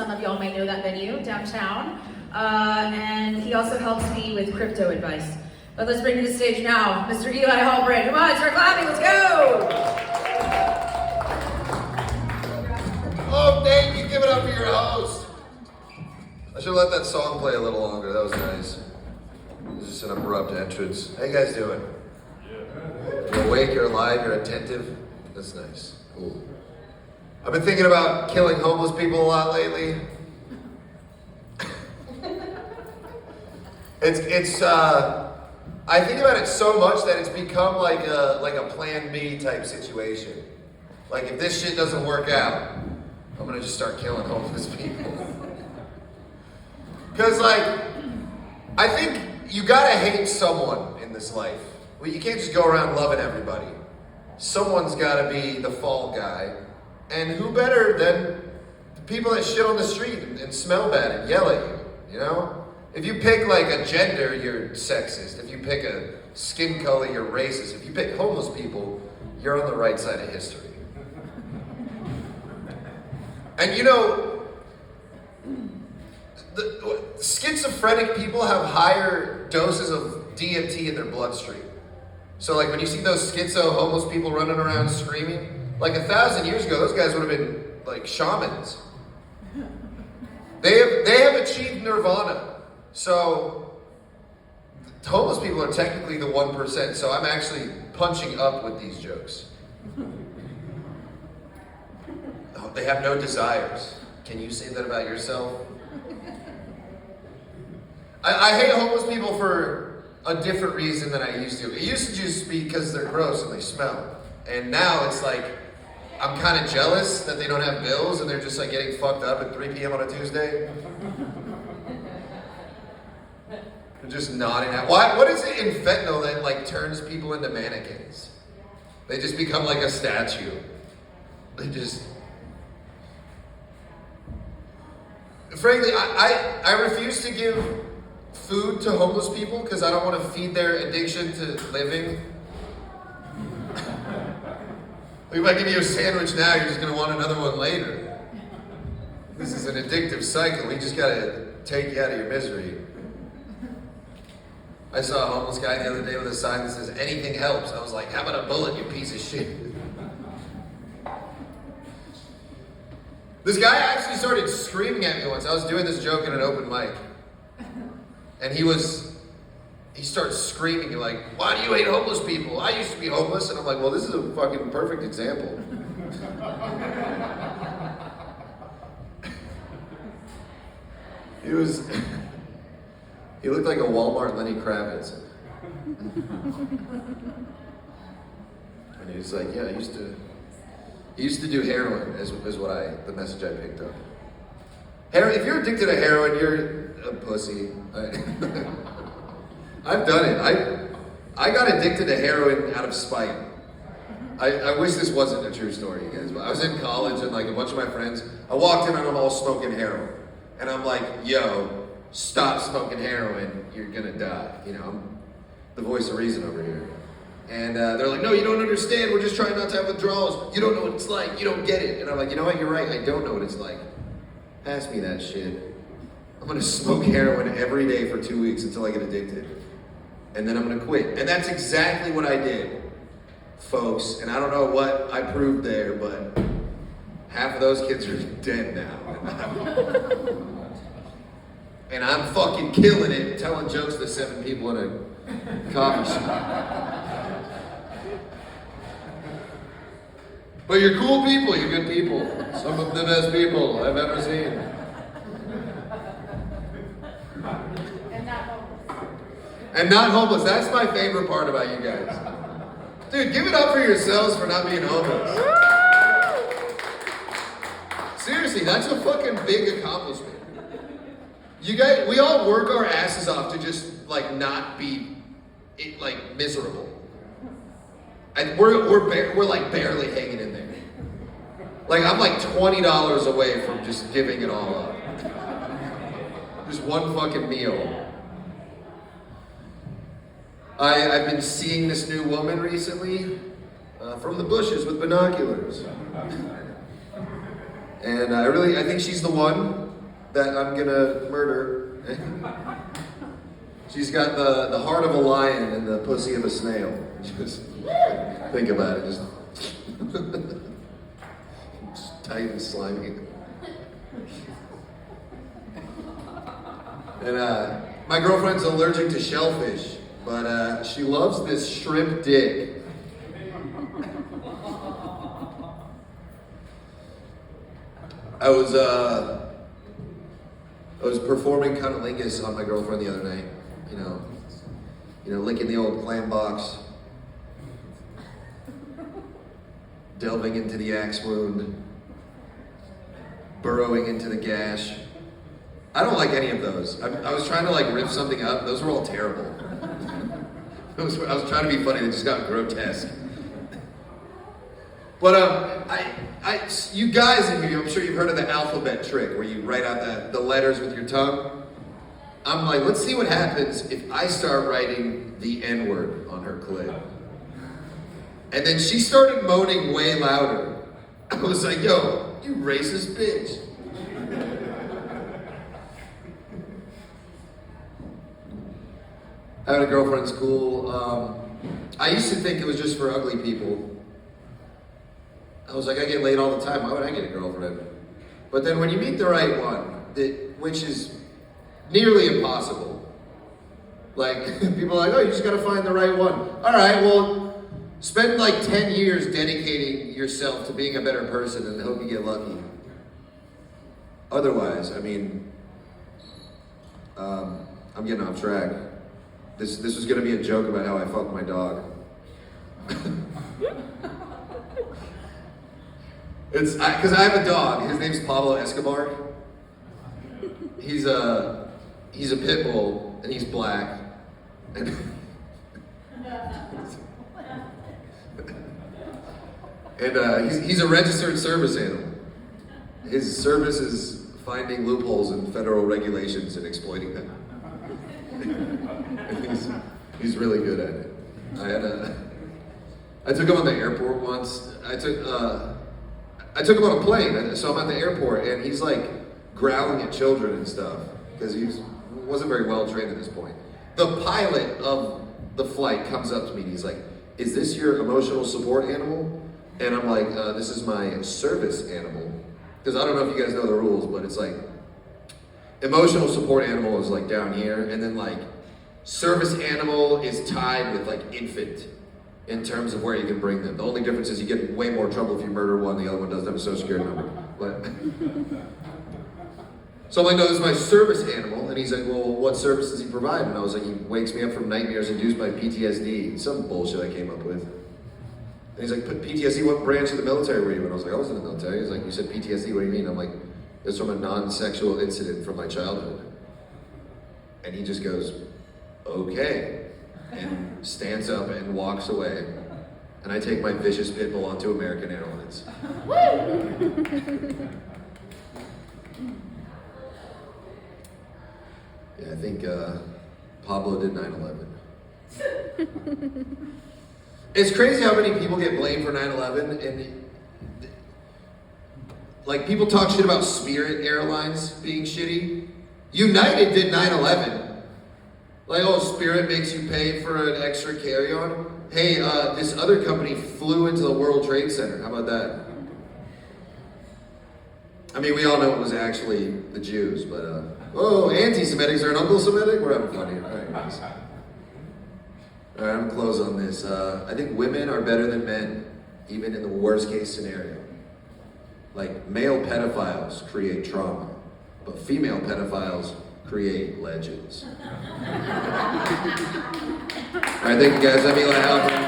some of y'all may know that venue downtown. And he also helps me with crypto advice. But let's bring to the stage now, Mr. Eli Halbrand. Come on, start clapping, let's go! Oh, thank you, give it up for your host. I should have let that song play a little longer, that was nice. It was just an abrupt entrance. How you guys doing? You're awake, you're alive, you're attentive. That's nice, cool. I've been thinking about killing homeless people a lot lately. I think about it so much that it's become like a plan B type situation. Like if this shit doesn't work out, I'm gonna just start killing homeless people. Cause like, I think you gotta hate someone in this life. Well, you can't just go around loving everybody. Someone's gotta be the fall guy. And who better than the people that shit on the street and smell bad and yell at you, you know? If you pick like a gender, you're sexist. If you pick a skin color, you're racist. If you pick homeless people, you're on the right side of history. And you know, the schizophrenic people have higher doses of DMT in their bloodstream. So like when you see those schizo homeless people running around screaming, like 1,000 years ago, those guys would have been like shamans. They have achieved nirvana. So homeless people are technically the 1%. So I'm actually punching up with these jokes. Oh, they have no desires. Can you say that about yourself? I hate homeless people for a different reason than I used to. It used to just be because they're gross and they smell. And now it's like, I'm kind of jealous that they don't have bills and they're just like getting fucked up at 3 p.m. on a Tuesday. They're just nodding out. What is it in fentanyl that like turns people into mannequins? They just become like a statue. They just... Frankly, I refuse to give food to homeless people because I don't want to feed their addiction to living. If I give you a sandwich now, you're just going to want another one later. This is an addictive cycle. We just got to take you out of your misery. I saw a homeless guy the other day with a sign that says, anything helps. I was like, how about a bullet, you piece of shit? This guy actually started screaming at me once. I was doing this joke in an open mic. And he starts screaming like, why do you hate homeless people? I used to be homeless. And I'm like, well, this is a fucking perfect example. He looked like a Walmart Lenny Kravitz. And he was like, yeah, he used to do heroin, is what the message I picked up. If you're addicted to heroin, you're a pussy. I've done it. I got addicted to heroin out of spite. I wish this wasn't a true story, you guys, but I was in college and like a bunch of my friends, I walked in and I'm all smoking heroin. And I'm like, yo, stop smoking heroin, you're gonna die. You know, I'm the voice of reason over here. And they're like, no, you don't understand, we're just trying not to have withdrawals. You don't know what it's like, you don't get it. And I'm like, you know what, you're right, I don't know what it's like. Pass me that shit. I'm gonna smoke heroin every day for 2 weeks until I get addicted. And then I'm gonna quit. And that's exactly what I did, folks. And I don't know what I proved there, but half of those kids are dead now. And I'm fucking killing it, telling jokes to 7 people in a coffee shop. But you're cool people, you're good people. Some of the best people I've ever seen. And not homeless. That's my favorite part about you guys. Dude, give it up for yourselves for not being homeless. Seriously, that's a fucking big accomplishment. You guys, we all work our asses off to just like not be like miserable. And we're like barely hanging in there. Like I'm like $20 away from just giving it all up. Just one fucking meal. I've been seeing this new woman recently from the bushes with binoculars. And I think she's the one. that I'm gonna murder. She's got the heart of a lion and the pussy of a snail. Just think about it. Just tight and slimy. And my girlfriend's allergic to shellfish, but she loves this shrimp dick. I was performing cunnilingus on my girlfriend the other night. You know, licking the old clam box, delving into the axe wound, burrowing into the gash. I don't like any of those. I was trying to like rip something up. Those were all terrible. I was trying to be funny. They just got grotesque. But you guys in here, I'm sure you've heard of the alphabet trick, where you write out the letters with your tongue. I'm like, let's see what happens if I start writing the N-word on her clit. And then she started moaning way louder. I was like, yo, you racist bitch. I had a girlfriend in school. I used to think it was just for ugly people. I was like, I get laid all the time. Why would I get a girlfriend? But then when you meet the right one, which is nearly impossible. Like, people are like, oh, you just gotta find the right one. All right, well, spend like 10 years dedicating yourself to being a better person and hope you get lucky. Otherwise, I mean, I'm getting off track. This was gonna be a joke about how I fucked my dog. It's because I have a dog. His name's Pablo Escobar. He's a pit bull and he's black. And he's a registered service animal. His service is finding loopholes in federal regulations and exploiting them. He's really good at it. I took him on the airport once. I took him on a plane, so I'm at the airport, and he's like growling at children and stuff because he wasn't very well trained at this point. The pilot of the flight comes up to me and he's like, "Is this your emotional support animal?" And I'm like, "This is my service animal." Because I don't know if you guys know the rules, but it's like emotional support animal is like down here, and then like service animal is tied with like infant in terms of where you can bring them. The only difference is you get in way more trouble if you murder one, the other one doesn't have a social security number. But so I'm like, no, this is my service animal. And he's like, well, what service does he provide? And I was like, he wakes me up from nightmares induced by PTSD. Some bullshit I came up with. And he's like, PTSD, what branch of the military were you in? And I was like, I was in the military. He's like, you said PTSD, what do you mean? I'm like, it's from a non-sexual incident from my childhood. And he just goes, okay. And stands up and walks away. And I take my vicious pit bull onto American Airlines. Yeah, I think Pablo did 9/11. It's crazy how many people get blamed for 9/11, and like people talk shit about Spirit Airlines being shitty. United did 9/11. Like, oh, Spirit makes you pay for an extra carry-on. Hey, this other company flew into the World Trade Center. How about that? I mean, we all know it was actually the Jews, but oh, anti-Semitics are an Uncle Semitic? We're having fun here. All right, guys. All right, I'm gonna close on this. I think women are better than men, even in the worst case scenario. Like, male pedophiles create trauma, but female pedophiles create legends. All right, thank you guys. I'm Eli Halpern.